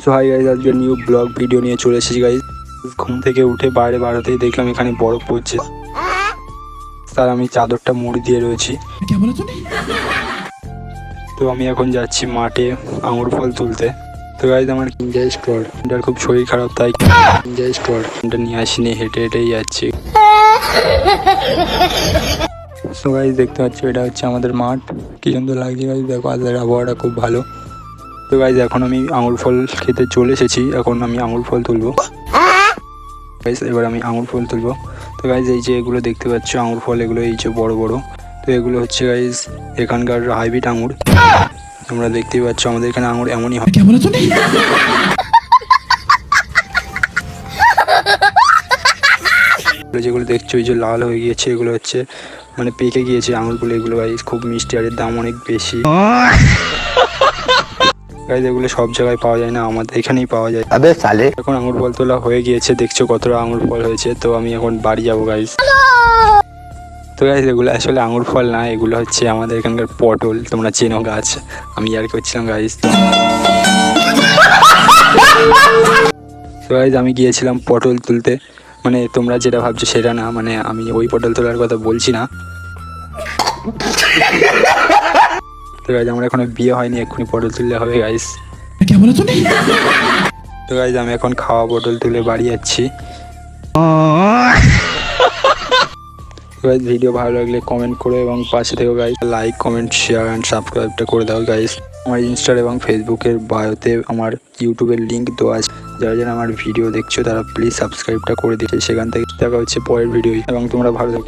So hi guys, আজকে new blog video নিয়ে চলে এসেছি গাইজ। ঘুম থেকে উঠে বাইরে বাড়াতেই দেখলাম এখানে বরফ পড়ছে, তার আমি চাদরটা মুড়ি দিয়ে রয়েছি। তো আমি এখন যাচ্ছি মাঠে আঙুর ফল তুলতে। তো গাইজ আমার কিঞ্জাই স্টোর, এটার খুব শরীর খারাপ, তাই কিঞ্জাই স্টোর এটা নিয়ে আসিনি, হেঁটে হেঁটেই যাচ্ছি। সো গাইজ দেখতে পাচ্ছি এটা হচ্ছে আমাদের মাঠ, কি সুন্দর লাগছে গাইজ, দেখো আজকের আবহাওয়াটা খুব ভালো। তো গাইজ এখন আমি আঙুর ফল খেতে চলে এসেছি, এখন আমি আঙুর ফল তুলবো গাইজ। এবার আমি আঙুর ফল তুলবো। তো গাইজ এই যে এগুলো দেখতে পাচ্ছ আঙুর ফল, এগুলো এই যে বড় বড়, তো এগুলো হচ্ছে গাইজ এখানকার হাইব্রিড আঙুর। তোমরা দেখতেই পাচ্ছ আমাদের এখানে আঙুর এমনই হয়। যেগুলো দেখছো এই যে লাল হয়ে গিয়েছে, এগুলো হচ্ছে মানে পেকে গিয়েছে আঙুরগুলো, এগুলো গাইজ খুব মিষ্টি আর এর দাম অনেক বেশি গাইজ। এগুলো সব জায়গায় পাওয়া যায় না, আমাদের এখানেই পাওয়া যায়। এখন আঙুর ফল তোলা হয়ে গিয়েছে, দেখছো কতটা আঙুর ফল হয়েছে। তো আমি এখন বাড়ি যাবো গাইজ। তো গাইজ এগুলো আসলে আঙুর ফল না, এগুলো হচ্ছে আমাদের এখানকার পটল, তোমরা চেনো গাছ। আমি আর করছিলাম গাইজ। তো গাইজ আমি গিয়েছিলাম পটল তুলতে, মানে তোমরা যেটা ভাবছো সেটা না, মানে আমি ওই পটল তোলার কথা বলছি না। তো গাইজ আমার এখনো বিয়ে হয়নি, এক্ষুনি পটল তুললে হবে গাইজ। তো গাইজ আমি এখন খাওয়া পটল তুলে বাড়ি যাচ্ছি। গাইজ ভিডিও ভালো লাগলে কমেন্ট করো এবং পাশে থেকো guys, like comment share and সাবস্ক্রাইবটা করে দাও গাইজ। আমার ইনস্টার এবং ফেসবুকের বায়োতে আমার ইউটিউবের লিঙ্ক দেওয়া আছে, যারা যারা আমার ভিডিও দেখছো তারা প্লিজ সাবস্ক্রাইবটা করে দিচ্ছে। সেখান থেকে দেখা হচ্ছে পরের ভিডিও, এবং তোমরা ভালো থেকো।